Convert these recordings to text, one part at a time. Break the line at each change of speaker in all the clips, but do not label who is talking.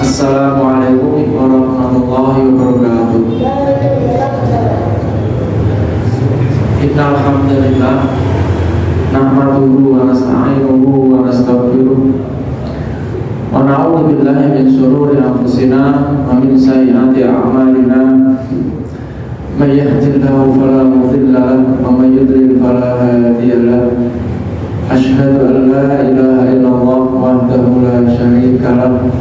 Assalamualaikum warahmatullahi wabarakatuh. Innal hamdalillah nahmaduhu wa nasta'inuhu wa nastaghfiruh wa na'udzu billahi min shururi anfusina wa min sayyiati a'malina. May yahdihillahu fala mudilla lahu wa may yudlil fala hadiya lahu. Asyhadu an la ilaha illallah wahdahu la syarika lahu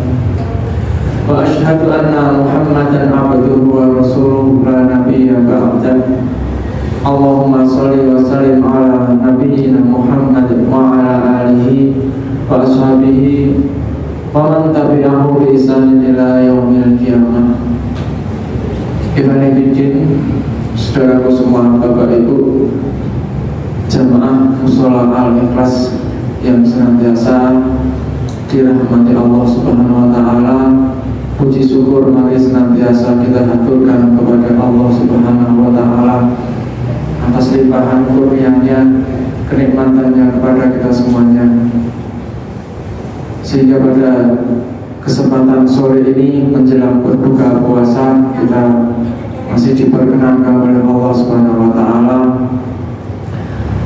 wa asyhadu anna Muhammadan abduhu wa rasuluhu la nabiyya ba'dah. Allahumma sholli wa sallim ala nabiyyina Muhammad wa ala alihi wa ashabihi wa man tabi'ahu bi ihsan ila yaumil qiyamah. Ibn Fiddin, saudaraku semua, Bapak Ibu jamaah Mushola Al-Ikhlas yang senantiasa dirahmati Allah Subhanahu wa taala. Puji syukur mari senantiasa kita haturkan kepada Allah Subhanahu wa taala atas limpahan kurnianya, kenikmatannya kepada kita semuanya, sehingga pada kesempatan sore ini menjelang berbuka puasa kita masih diperkenankan oleh Allah Subhanahu wa taala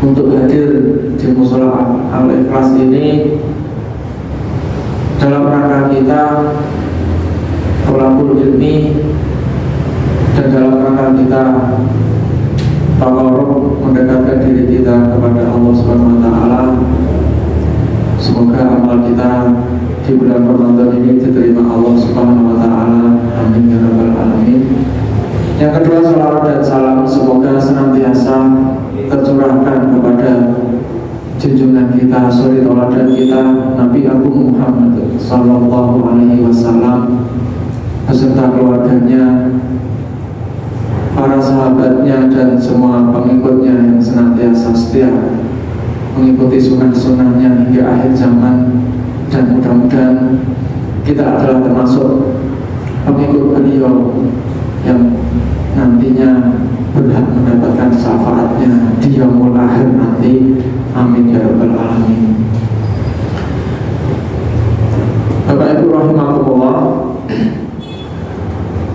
untuk hadir di Mushola Al-Ikhlas ini dalam rangka kita thalabul ilmi dan dalam rangka kita tawarruk, mendekatkan diri kita kepada Allah Subhanahu wa taala. Semoga amal kita di bulan Ramadan ini diterima Allah Subhanahu wa taala. Amin ya rabbal alamin. Yang kedua, salawat dan salam semoga senantiasa tercurahkan kepada junjungan kita, suri tauladan kita, Nabi Agung Muhammad sallallahu alaihi wasallam beserta keluarganya, para sahabatnya dan semua pengikutnya yang senantiasa setia mengikuti sunnah-sunnahnya hingga akhir zaman. Dan mudah-mudahan kita adalah termasuk pengikut beliau yang nantinya berhak mendapatkan syafaatnya di yaumul akhir nanti. Amin ya rabbal alamin. Bapak Ibu rahimakumullah,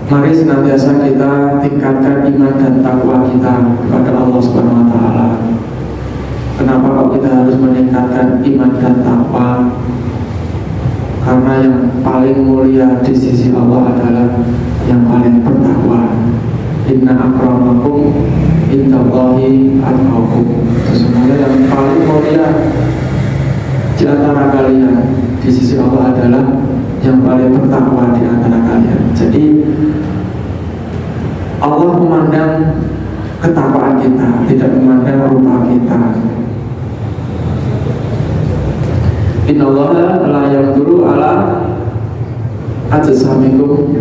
mari senantiasa kita tingkatkan iman dan takwa kita kepada Allah Subhanahu wa taala. Kenapa kok kita harus meningkatkan iman dan takwa? Karena yang paling mulia di sisi Allah adalah yang paling bertakwa. Inna akramakum indallahi atqakum. Sesungguhnya yang paling mulia di antara kalian di sisi Allah adalah yang paling bertakwa di antara kalian. Jadi Allah memandang ketakwaan kita, tidak memandang rupa kita. Innallaha la yanzuru ala ajsamikum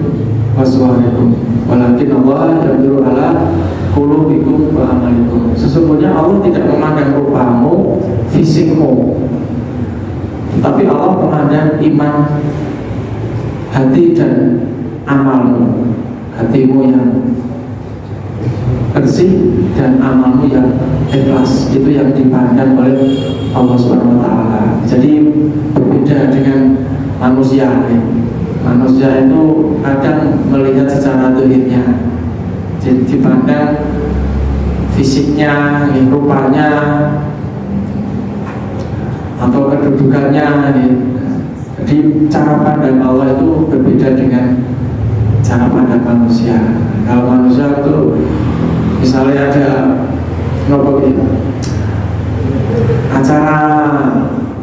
wa suwarikum walakin Allah yanzuru ala qulubikum wa amalikum. Sesungguhnya Allah tidak memandang rupamu, fisikmu, tapi Allah memandang iman, hati dan amalmu. Hatimu yang bersih dan amalmu yang ikhlas, itu yang dipandang oleh Allah Subhanahu wa taala. Jadi berbeda dengan manusia. Manusia itu kadang melihat secara zahirnya, dipandang fisiknya, rupanya atau kedudukannya. Jadi cara pandang Allah itu berbeda dengan cara pandang manusia. Kalau manusia itu misalnya ada acara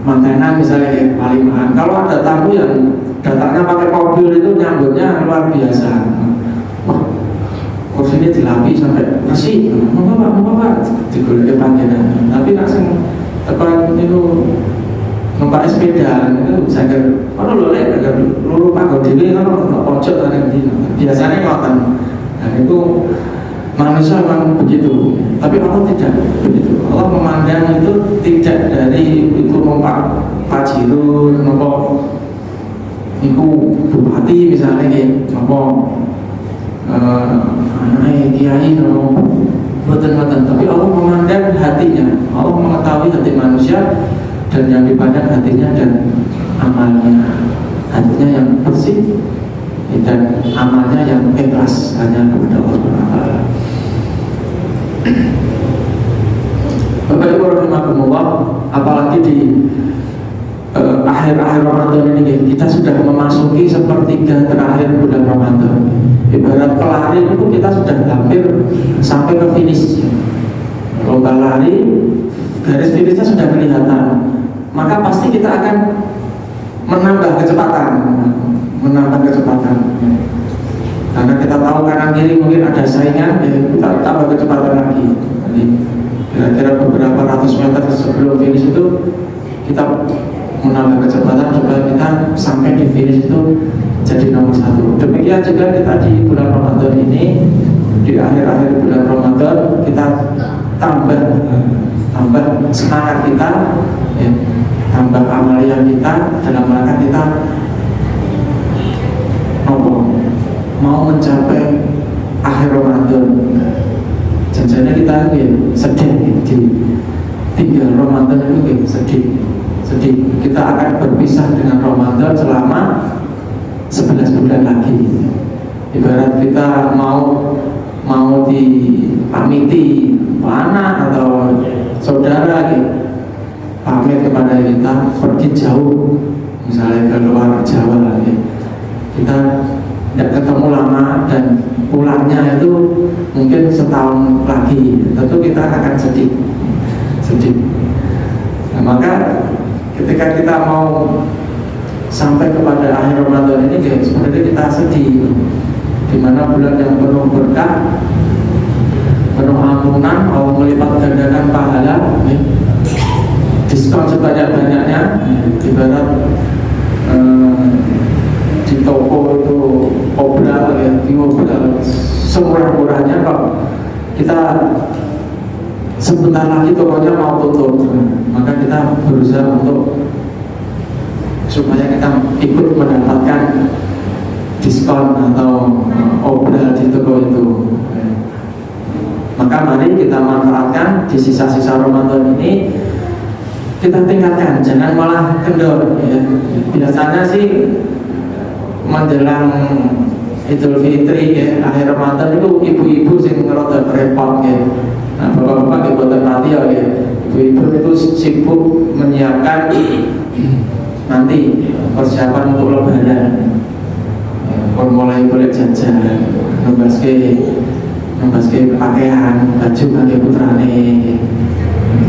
mantenan misalnya palimaan, kalau ada tamu yang datangnya pakai mobil itu nyambutnya luar biasa. Wah, kursinya dilapi sampai bersih, mau apa digulai panggilan. Tapi langsung tekan itu numpak sepeda itu saya kira kalau lulu panggo dhewe kalau pojok ada di biasanya ngoten. Nah itu manusia memang begitu, tapi Allah tidak begitu. Allah memandang itu tidak dari itu numpak pajirun, numpak itu bupati misalnya numpak anaknya kiai, numpak boten-boten. Tapi Allah memandang hatinya, Allah mengetahui hati manusia dan yang dipandang hatinya dan amalnya. hatinya yang bersih dan amalnya yang ikhlas hanya kepada Allah Subhanahu wa taala. Bapak Ibu rahimakumullah, apalagi di akhir-akhir Ramadan ini kita sudah memasuki sepertiga terakhir bulan Ramadan. Ibarat pelari itu kita sudah hampir sampai ke finish. Lomba lari, garis finishnya sudah kelihatan, maka pasti kita akan menambah kecepatan. Karena kita tahu kanan kiri mungkin ada saingan, ya kita tambah kecepatan lagi. Jadi kira-kira beberapa ratus meter sebelum finish itu kita menambah kecepatan supaya kita sampai di finish itu jadi nomor 1. Demikian juga kita di bulan Ramadan ini, di akhir-akhir bulan Ramadan kita tambah semangat kita, ya, tambah amalan kita dalam rangka kita mau mencapai akhir Ramadan. Janjinya kita sedih di tinggal Ramadan itu sedih. Kita akan berpisah dengan Ramadan selama 11 bulan lagi. Ibarat kita mau dipamiti anak atau saudara pamit kepada kita pergi jauh, misalnya ke luar Jawa lagi, kita tidak ketemu lama dan pulangnya itu mungkin setahun lagi, tentu kita akan sedih. Nah, maka ketika kita mau sampai kepada akhir Ramadan ini, sebenarnya kita sedih, dimana bulan yang penuh berkah, penuh ampunan, Allah melipat gandakan pahala, diskon sebanyak-banyaknya. Ibarat di toko itu obral, semurah-murahnya. Kalau kita sebentar lagi tokonya mau tutup, maka kita berusaha untuk supaya kita ikut mendapatkan diskon atau obral di toko itu. Maka mari kita manfaatkan di sisa-sisa Ramadan ini, kita tingkatkan, jangan malah kendor, ya. Biasanya sih menjelang Idul Fitri, ya, akhir Ramadan itu ibu-ibu sing ngerada repot, ya. Nah, bapak-bapak boten mati, ya. Ibu-ibu itu sibuk menyiapkan nanti persiapan untuk Lebaran. Mulai boleh jajan, nembaske pakaian, baju bagi putrane,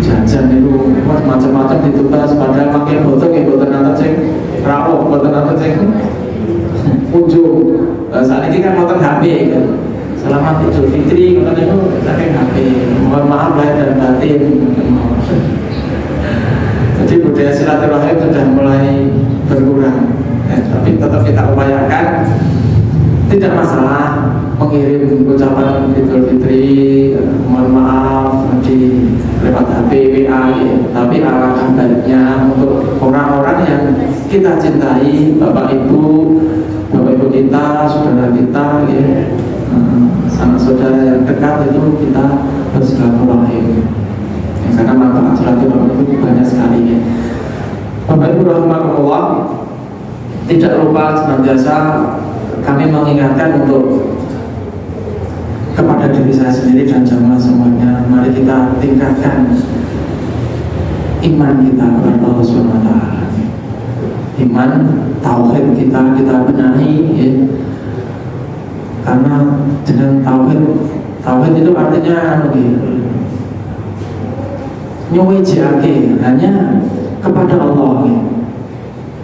jajan itu macam-macam ditugas, padahal pakai botol nanti sing rawuh, boten nanti sing ujung. Saat ini kan motor HP kan. Selamat Idul Fitri, motor itu pakai HP. Mohon maaf lahir dan batin. Jadi budaya silaturahim sudah mulai berkurang, tapi tetap kita upayakan. Tidak masalah mengirim ucapan Idul Fitri, mohon maaf di lewat HP, WA, ya. Tapi alangkah baiknya untuk orang-orang yang kita cintai, bapak ibu kita, saudara kita, ya, sanak saudara yang dekat itu kita bersilaturahim, ya, karena manfaat silaturahim itu banyak sekali, ya. Bapak Ibu rahimakumullah, tidak lupa senantiasa kami mengingatkan untuk kepada diri saya sendiri dan jamaah semuanya, mari kita tingkatkan iman kita kepada Allah Subhanahu wa taala. Iman, tauhid kita benahi, ya. Karena dengan tauhid itu artinya nyuwijake hanya kepada Allah, ya.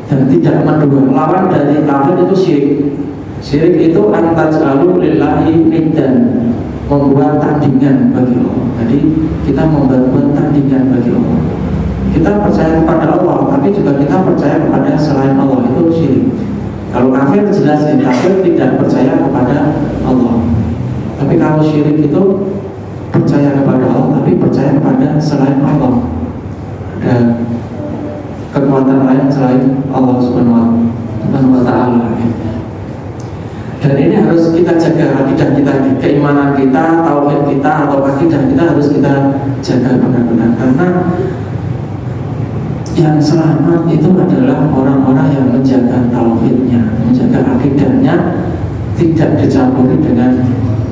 Dan tidak mendua. Lawan dari tauhid itu syirik. Syirik itu antaj'alu lillahi niddan, membuat tandingan bagi Allah. Jadi kita membuat tandingan bagi Allah. Kita percaya kepada Allah, tapi juga kita percaya kepada selain Allah, itu syirik. Kalau kafir jelas, ya, kafir tidak percaya kepada Allah. Tapi kalau syirik itu percaya kepada Allah, tapi percaya kepada selain Allah. Ada kekuatan lain selain Allah Subhanahu wa taala. Dan ini harus kita jaga akidah kita, keimanan kita, tauhid kita atau akidah kita harus kita jaga benar-benar, karena yang selamat itu adalah orang-orang yang menjaga tauhid, tidak dicampuri dengan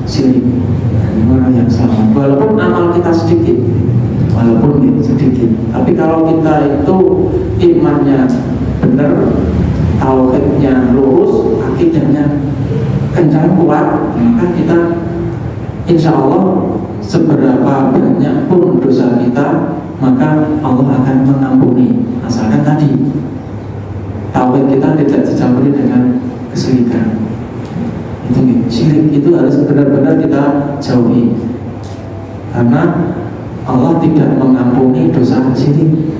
syirik. Ini orang yang selamat. Walaupun amal kita sedikit, tapi kalau kita itu imannya benar, tauhidnya lurus, akidahnya kencang kuat, maka kita insya Allah seberapa banyak pun dosa kita, maka Allah akan mengampuni, asalkan tadi tauhid kita tidak dicampuri dengan kesyirikan. Itu syirik itu harus benar-benar kita jauhi, karena Allah tidak mengampuni dosa syirik.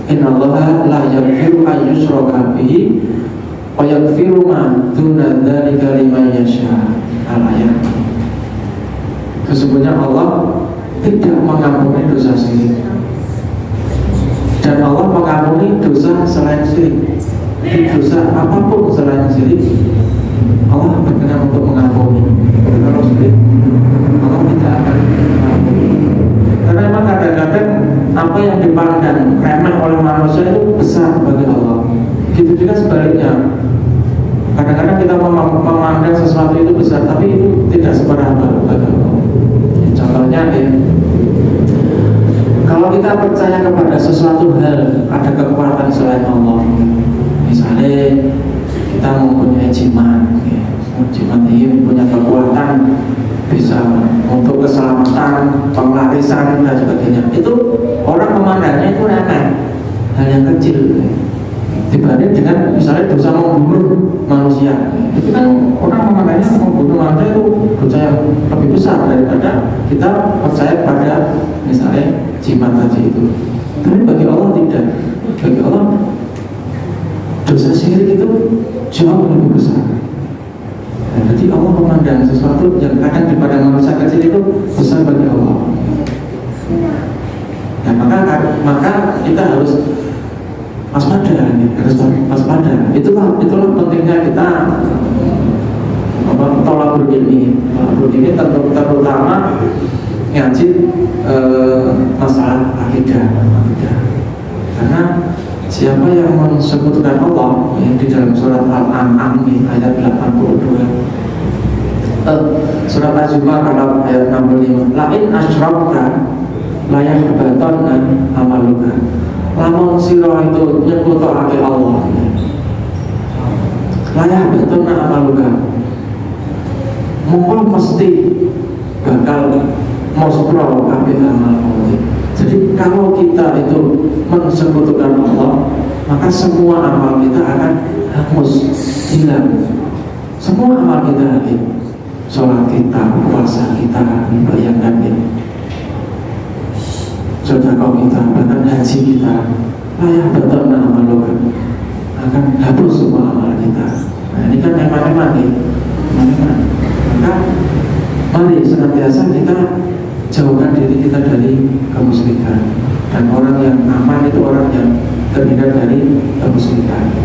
Innallaha la yaghfiru an yushraka bihi wa yaghfiru ma duna dzalika liman yasha. Al-ayat. Sesungguhnya Allah tidak mengampuni dosa syirik, dan Allah mengampuni dosa selain syirik. Dosa apapun selain syirik Allah berkenan untuk mengampuni. Kalau syirik Allah tidak akan mengampuni. Karena memang kadang-kadang apa yang dipandang remeh oleh manusia itu besar bagi Allah. Gitu juga sebaliknya. Kadang-kadang kita memandang sesuatu itu besar, tapi itu tidak seberapa bagi Allah. Contohnya kalau kita percaya kepada sesuatu hal ada kekuatan selain Allah, misalnya kita mempunyai jimat ini punya kekuatan bisa untuk keselamatan, penglarisan dan sebagainya. Itu orang memandangnya itu remeh, hal yang kecil dibanding dengan misalnya dosa membunuh manusia. Itu kan orang memandangnya membunuh manusia itu dosa yang lebih besar daripada kita percaya pada misalnya jimat tadi itu. Tapi bagi Allah tidak. Bagi Allah dosa syirik itu jauh lebih besar. Jadi Allah memandang sesuatu yang kadang dipandang manusia kecil itu besar bagi Allah. Nah, maka kita harus waspada, waspada. Itulah pentingnya kita tolabul ilmi. Tolabul ilmi terutama ngaji masalah akidah. Karena siapa yang mensekutukan Allah yang di dalam surat Al-An'am ayat 82, surat Az-Zumar ayat 65, lain asyrakta la yahbatanna amaluka. Lamun sira itu nyekutake Allah, la yahbatanna amaluka, mongko mesti bakal mosbro kabeh amal Allah. Jadi kalau kita itu mensekutukan Allah, maka semua amal kita akan hangus, hilang. Semua amal kita, sholat kita, puasa kita, bayangkan ya, sedekah kita, bahkan haji kita, layak betul amal akan hapus semua amal kita. Nah ini kan eman-eman nih, eman-eman. Maka mari senantiasa kita jauhkan diri kita dari kemusyrikan, dan orang yang aman itu orang yang terhindar dari kemusyrikan.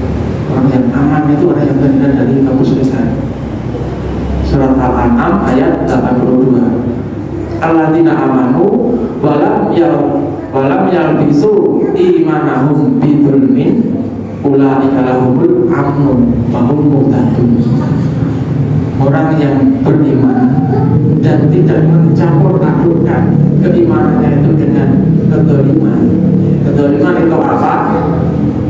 Orang yang aman itu orang yang terhindar dari kemusyrikan. Surat Al-An'am ayat 82. Alladzina amanu walam yalbisu imanahum bidzulmin ulaika lahumul amnu wa hum muhtadun. Orang yang beriman dan tidak mencampur adukkan keimanannya itu dengan kedzaliman. Kedzaliman itu apa?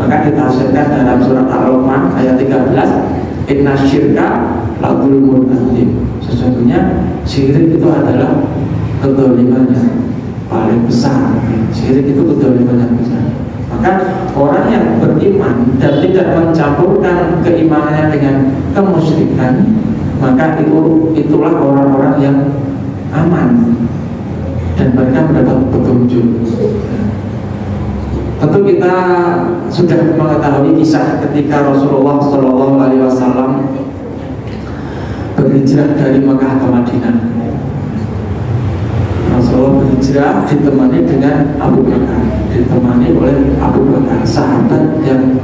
Maka ditafsirkan dalam surat Al-Luqman ayat 13, inna syirka la dzulmun adzim. Sesungguhnya syirik itu adalah kedzaliman yang paling besar. Syirik itu kedzaliman yang besar. Maka orang yang beriman dan tidak mencampurkan keimanannya dengan kemusyrikan, maka itulah orang-orang yang aman dan mereka mendapat petunjuk. Tentu kita sudah mengetahui kisah ketika Rasulullah SAW berhijrah dari Mekah ke Madinah. Rasulullah berhijrah ditemani dengan Abu Bakar, ditemani oleh Abu Bakar, sahabat yang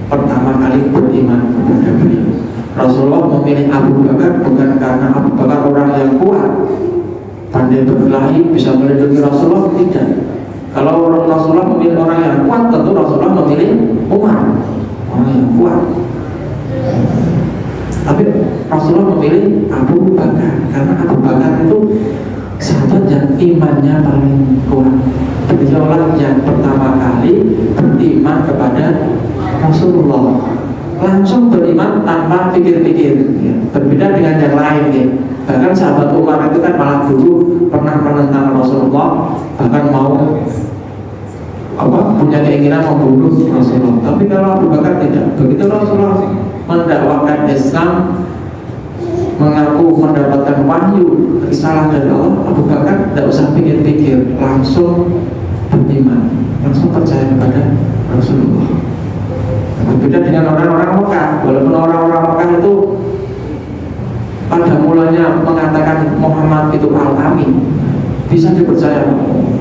pertama kali beriman kepada beliau. Rasulullah memilih Abu Bakar bukan karena Abu Bakar orang yang kuat, pandai berkelahi, bisa melindungi Rasulullah, tidak. Kalau Rasulullah memilih orang yang kuat, tentu Rasulullah memilih Umar, orang yang kuat. Tapi Rasulullah memilih Abu Bakar karena Abu Bakar itu sahabat yang imannya paling kuat. Beliaulah yang pertama kali beriman kepada Rasulullah, langsung beriman tanpa pikir-pikir, ya. Berbeda dengan yang lain, ya. Bahkan sahabat Umar itu kan malah dulu pernah menentang Rasulullah, bahkan mau punya keinginan membunuh Rasulullah. Tapi kalau Abu Bakar tidak. Begitu Rasulullah mendakwakan Islam, mengaku mendapatkan wahyu risalah dari Allah, Abu Bakar tidak usah pikir-pikir, langsung beriman, langsung percaya kepada Rasulullah. Berbeda dengan orang-orang Mekah. Walaupun orang-orang Mekah itu pada mulanya mengatakan Muhammad itu al-amin, bisa dipercaya,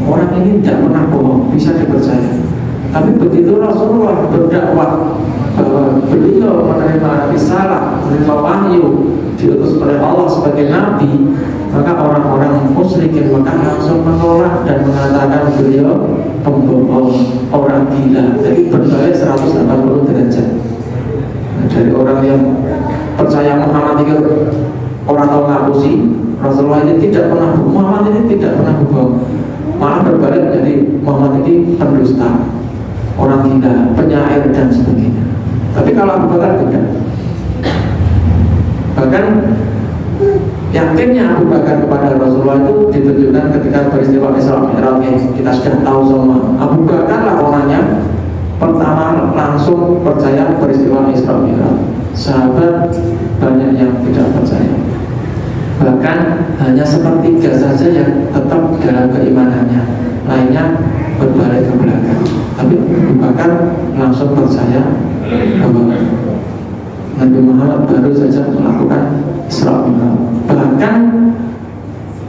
orang ini tidak pernah bohong, bisa dipercaya. Tapi begitu Rasulullah berdakwah bahwa beliau menerima risalah, menerima wahyu, diutus oleh Allah sebagai nabi, maka orang-orang musyrikin Mekah langsung menolak dan mengatakan beliau pembohong, orang gila. Jadi berbalik 180 derajat. Nah, dari orang yang percaya Muhammad itu orang tahu ngapusi, Rasulullah ini tidak pernah bohong, Muhammad ini tidak pernah bohong, malah berbalik jadi Muhammad ini pendusta, orang gila, penyair dan sebagainya. Tapi kalau Abu Bakar tidak. Bahkan yakinnya Abu Bakar kepada Rasulullah itu ditunjukkan ketika peristiwa Isra Mi'raj. Kita sudah tahu semua. Abu Bakar lah orangnya pertama langsung percaya peristiwa Isra Mi'raj. Sahabat banyak yang tidak percaya. Bahkan hanya sepertiga saja yang tetap dalam keimanannya, lainnya berbalik ke belakang. Tapi Abu Bakar langsung percaya bahwa Nabi Muhammad baru saja melakukan Isra Mi'raj. Bahkan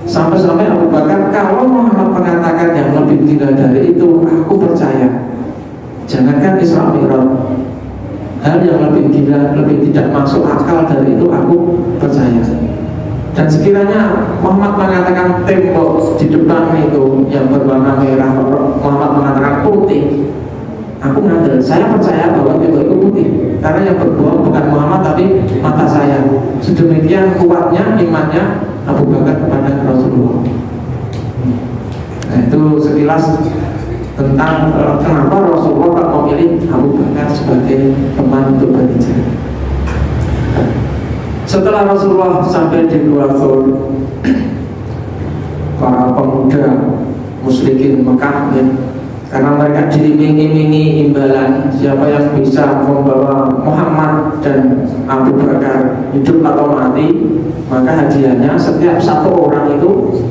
sampai-sampai Abu Bakar, kalau Muhammad mengatakan yang lebih gila dari itu, aku percaya. Jangankan Isra Mi'raj, hal yang lebih gila, lebih tidak masuk akal dari itu, aku percaya. Dan sekiranya Muhammad mengatakan tembok di depan itu yang berwarna merah, Muhammad mengatakan putih, aku ngambil, saya percaya bahwa tembok itu putih, karena yang berbohong bukan Muhammad tapi mata saya. Sedemikian kuatnya imannya Abu Bakar kepada Rasulullah. Nah, itu sekilas tentang kenapa Rasulullah tak memilih Abu Bakar sebagai teman untuk berhijrah. Setelah Rasulullah sampai di Gua Thur, para pemuda musyrikin Mekah, ya, karena mereka diiming-imingi imbalan, siapa yang bisa membawa Muhammad dan Abu Bakar hidup atau mati, maka hadiahnya setiap satu orang itu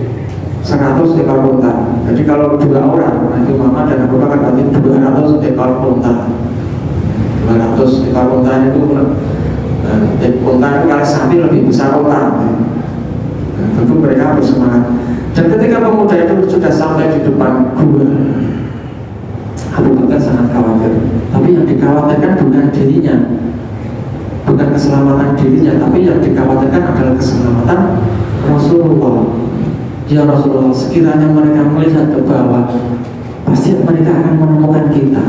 100 ekor unta. Jadi kalau 2 orang, Nabi Muhammad dan Abu Bakar, berarti 200 ekor unta. 200 ekor unta itu unta itu kali sapi lebih besar unta. Tentu mereka bersemangat. Dan ketika pemuda itu sudah sampai di depan gua, Abu Bakar sangat khawatir. Tapi yang dikhawatirkan bukan dirinya, bukan keselamatan dirinya, tapi yang dikhawatirkan adalah keselamatan Rasulullah. Ya Rasulullah, sekiranya mereka melihat ke bawah, pasti mereka akan menemukan kita.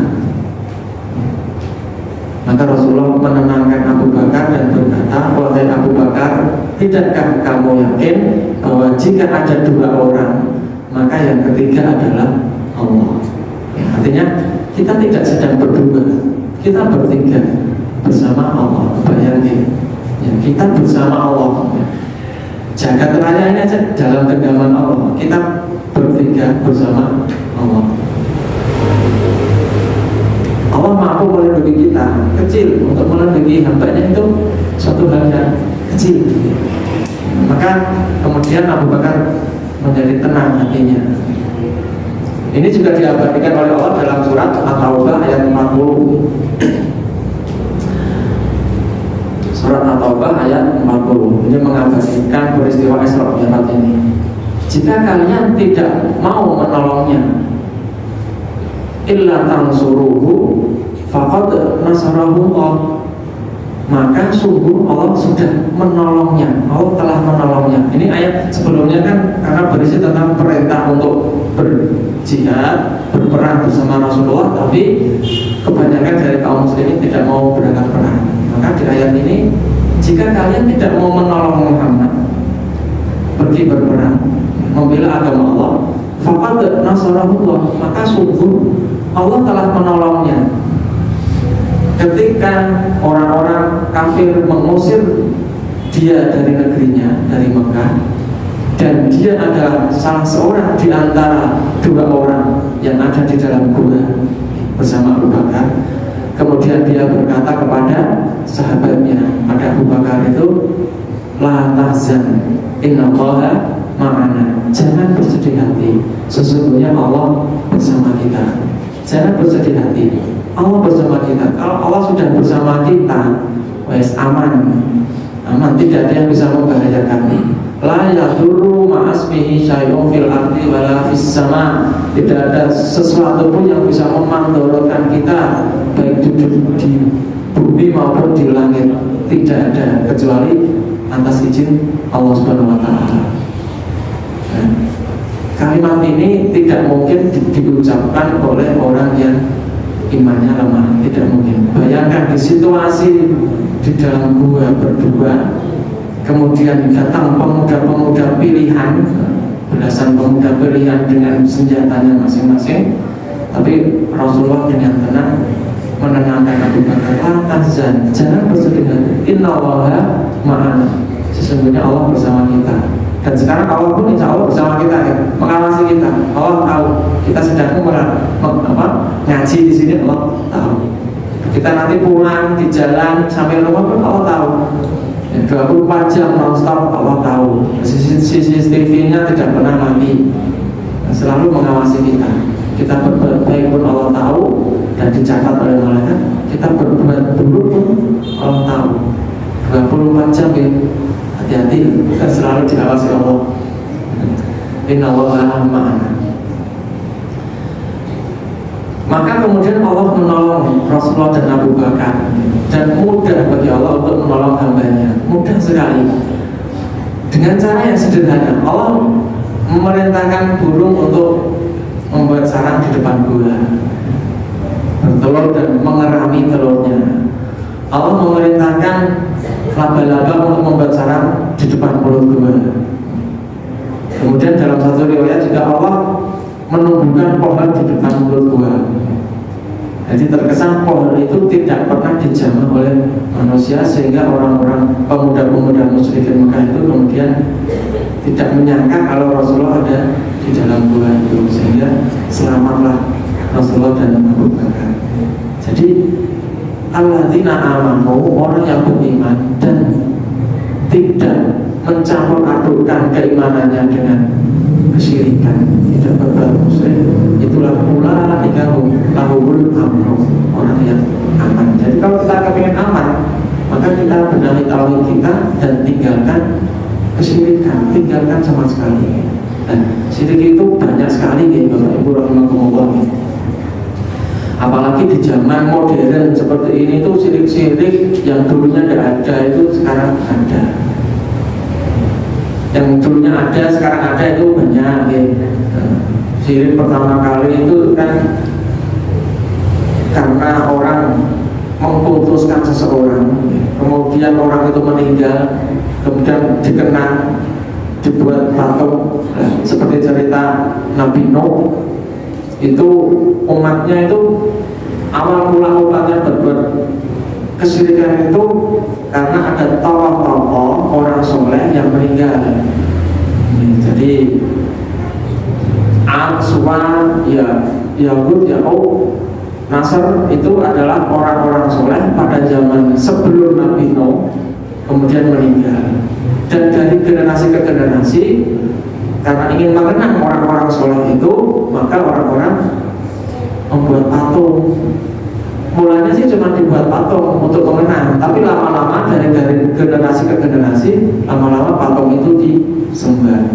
Maka Rasulullah menenangkan Abu Bakar dan berkata, wahai Abu Bakar, tidakkah kamu yakin bahwa jika ada 2 orang, maka yang ketiga adalah Allah? Ya, artinya kita tidak sedang berdua, kita bertiga bersama Allah. Bayangin, ya, kita bersama Allah. Ya. Jagat raya ini aja dalam genggaman Allah, kita bertiga bersama Allah. Allah mampu melindungi kita, kecil untuk melindungi hambanya itu suatu hal yang kecil. Maka kemudian Abu Bakar menjadi tenang hatinya. Ini juga diabadikan oleh Allah dalam surat At-Taubah ayat 40. Surat At-Taubah ayat 40 ini mengabadikan peristiwa Isra Mi'raj ini. Jika kalian tidak mau menolongnya, illa tansuruhu faqad nasarahu Allah, maka sungguh Allah sudah menolongnya, Allah telah menolongnya. Ini ayat sebelumnya kan karena berisi tentang perintah untuk berjihad, berperang bersama Rasulullah, tapi kebanyakan dari kaum muslimin tidak mau berangkat perang. Maka di ayat ini jika kalian tidak mau menolong Muhammad pergi berperang membela agama Allah, faqad nasarahullah, maka sungguh Allah telah menolongnya. Ketika orang-orang kafir mengusir dia dari negerinya, dari Mekah, dan dia adalah salah seorang di antara dua orang yang ada di dalam gua bersama Abu Bakar. Kemudian dia berkata kepada sahabatnya, pada Abu Bakar itu, la tahzan innallaha ma'ana, jangan bersedih hati, sesungguhnya Allah bersama kita. Jangan bersedih hati, Allah bersama kita. Kalau Allah sudah bersama kita, wes aman, aman, tidak ada yang bisa membahayakan. La yadurru ma'asmihi syai'un fil ardi wala fis sama, tidak ada sesuatu pun yang bisa memandorotkan kita, baik di bumi maupun di langit, tidak ada, kecuali atas izin Allah Subhanahu wa Ta'ala. Kalimat ini tidak mungkin diucapkan oleh orang yang imannya lemah, tidak mungkin. Bayangkan di situasi di dalam gua berdua, kemudian datang pemuda-pemuda pilihan, belasan pemuda pilihan dengan senjatanya masing-masing, tapi Rasulullah dengan tenang menenangkan Abu Bakar, la tahzan, jangan bersedih hati, innallaha ma'ana, sesungguhnya Allah bersama kita. Dan sekarang Allah pun insya Allah bersama kita, ya, mengawasi kita. Allah tahu kita sedang ngaji di sini, Allah tahu. Kita nanti pulang di jalan sampai rumah pun Allah tahu. 24 jam non-stop Allah tahu. CCTV-nya tidak pernah mati, selalu mengawasi kita. Kita berbuat baik pun Allah tahu dan dicatat oleh malaikat. Kita berbuat buruk pun Allah tahu. 24 jam, ya. Hati-hati, kita selalu diawasi Allah. Innallaha ma'ana. Maka kemudian Allah menolong Rasulullah dan Abu Bakar, dan mudah bagi Allah untuk menolong hambanya, mudah sekali. Dengan cara yang sederhana, Allah memerintahkan burung untuk membuat sarang di depan gua, bertelur dan mengerami telurnya. Allah memerintahkan laba-laba untuk membuat sarang di depan mulut gua. Kemudian dalam satu riwayat juga Allah menumbuhkan pohon di depan mulut gua. Jadi terkesan pohon itu tidak pernah dijamah oleh manusia, sehingga orang-orang pemuda-pemuda musyrikin Mekah itu kemudian tidak menyangka kalau Rasulullah ada di dalam gua itu, sehingga selamatlah Rasulullah dan Abu Bakar. Jadi alladzina amanu, orang yang beriman dan tidak mencampur adukkan keimanannya dengan kesyirikan, tidak berbuat musyrik, itulah pula lahumul amnu, orang yang aman. Jadi kalau kita kepingin aman, maka kita benahi tauhid kita dan tinggalkan kesyirikan, tinggalkan sama sekali. Dan syirik itu banyak sekali, ya Bapak Ibu rahimahumullah. Apalagi di zaman modern seperti ini tuh syirik-syirik yang dulunya tidak ada itu sekarang ada. Yang dulunya ada sekarang ada itu banyak, ya. Syirik pertama kali itu kan karena orang memutuskan seseorang, kemudian orang itu meninggal, kemudian dikenang, dibuat patung, seperti cerita Nabi Nuh. Itu umatnya itu awal mula umatnya berbuat kesyirikan itu karena ada tokoh-tokoh orang soleh yang meninggal. Jadi Al-Suwan, Yahud, Ya'ub, Nasr itu adalah orang-orang soleh pada zaman sebelum Nabi Nuh, kemudian meninggal. Dan dari generasi ke generasi, karena ingin mengenang orang-orang soleh itu, maka orang-orang membuat patung. Mulanya sih cuma dibuat patung untuk mengenang, tapi lama-lama dari generasi ke generasi, lama-lama patung itu disembah.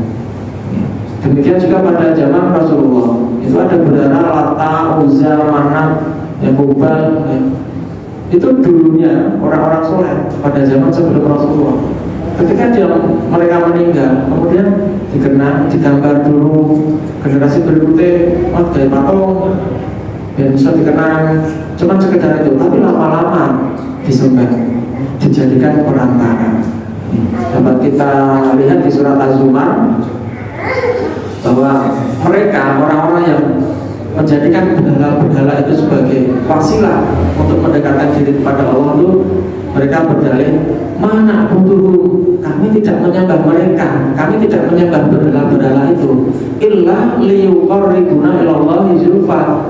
Demikian juga pada zaman Rasulullah, itu ada berhala Lata, Uzza, Manat, Hubal, itu dulunya orang-orang soleh pada zaman sebelum Rasulullah. Ketika mereka meninggal, kemudian dikenang, digambar dulu, generasi berikutnya, gaya patung, dan bisa dikenang, cuma sekedar itu, tapi lama-lama disembah. dijadikan perantara. Dapat kita lihat di surat Az-Zumar bahwa mereka orang-orang yang menjadikan berhala-berhala itu sebagai wasilah untuk mendekatkan diri kepada Allah itu, mereka berdalih, mana butuh, kami tidak menyembah mereka, kami tidak menyembah berhala-berhala itu, illa liyuqarribuna ilallahi zulfa,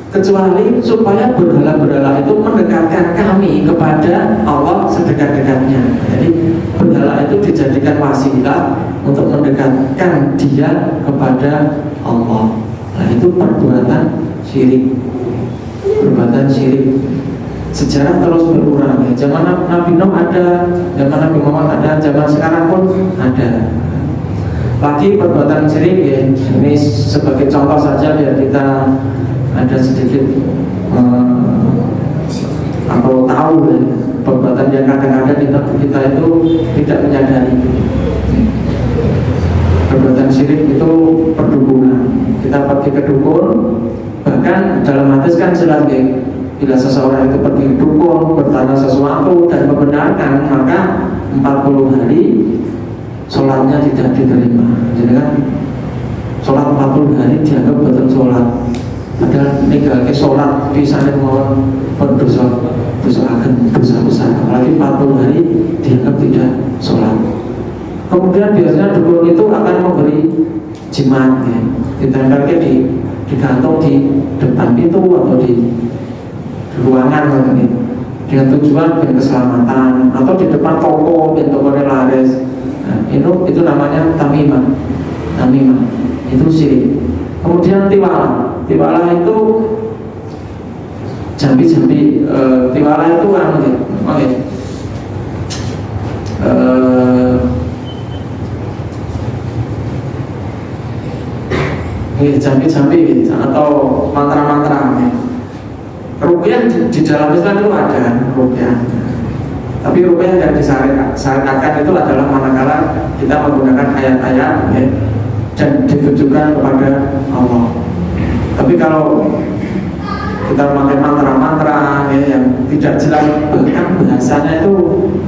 kecuali supaya berhala-berhala itu mendekatkan kami kepada Allah sedekat-dekatnya. Jadi berhala itu dijadikan wasilah untuk mendekatkan dia kepada Allah. Nah, itu perbuatan syirik. Perbuatan syirik. Sejarah terus berkurang ya. Zaman Nabi Nuh ada, zaman Nabi Muhammad ada, zaman sekarang pun ada. Lagi perbuatan syirik ya. Ini sebagai contoh saja biar kita ada sedikit atau tahu ya, perbuatan yang kadang-kadang kita itu tidak menyadari. Perbuatan syirik itu perdukunan. Kita pergi ke dukun, bahkan dalam hadis kan jelas ya, bila seseorang itu pergi ke dukun bertanya sesuatu dan membenarkan, maka 40 hari sholatnya tidak diterima. Jadi kan sholat 40 hari dianggap betul sholat, padahal ninggalke sholat bisa mau berdosa besar, apalagi 40 hari dianggap tidak sholat. Kemudian biasanya dukun itu akan memberi jimat ya, ditempelkan digantung di depan pintu atau di ruangan gitu, dengan tujuan biar keselamatan, atau di depan toko biar tokonya laris. Nah, itu namanya tamimah, itu syirik. Kemudian tiwala itu jambi-jambi, tiwala itu jambi-jambi atau mantra-mantra. Ruqyah di dalam Islam itu ada ruqyah, tapi ruqyah yang disyariatkan itu adalah manakala kita menggunakan ayat-ayat ya, dan ditujukan kepada Allah. Tapi kalau kita memakai mantra-mantra ya, yang tidak jelas, bahkan bahasanya itu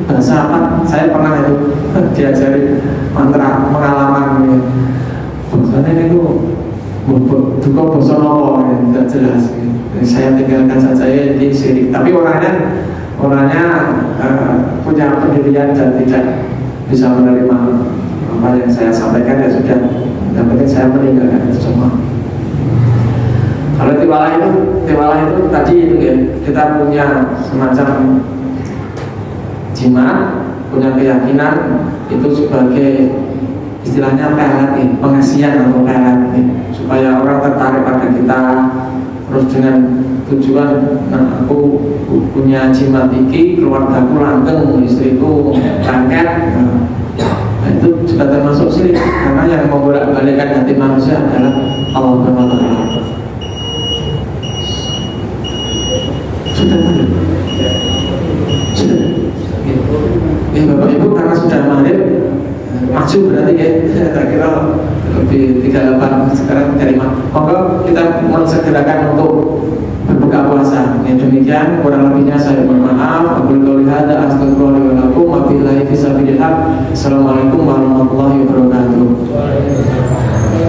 bahasa apa? Saya pernah itu diajari mantra pengalaman ya. Bahasanya itu duka boso nopo ya, tidak jelas ya. Jadi saya tinggalkan saja ya, ini syirik. Tapi orangnya punya pendirian dan tidak bisa menerima apa yang saya sampaikan, ya sudah, yang penting saya meninggalkan itu semua. Kalau tiwala itu tadi itu ya, kita punya semacam jimat, punya keyakinan itu sebagai istilahnya pelet ya, pengasihan atau pelet ya, supaya orang tertarik pada kita. Terus dengan tujuan, nah aku punya jimat iki, keluargaku langgeng, istriku bangket. Nah, itu juga termasuk syirik, karena yang membolak-balikkan hati manusia adalah Allah SWT. Sudah. Ya Bapak Ibu, karena sudah maghrib, maju berarti ya, saya kira lebih 38 sekarang 35. Monggo kita segerakan untuk berbuka puasa. Ya, demikian kurang lebihnya saya mohon maaf. Aku qouli hadza astaghfirullahi wa lakum wa billahi fisabilillah. Assalamualaikum warahmatullahi wabarakatuh.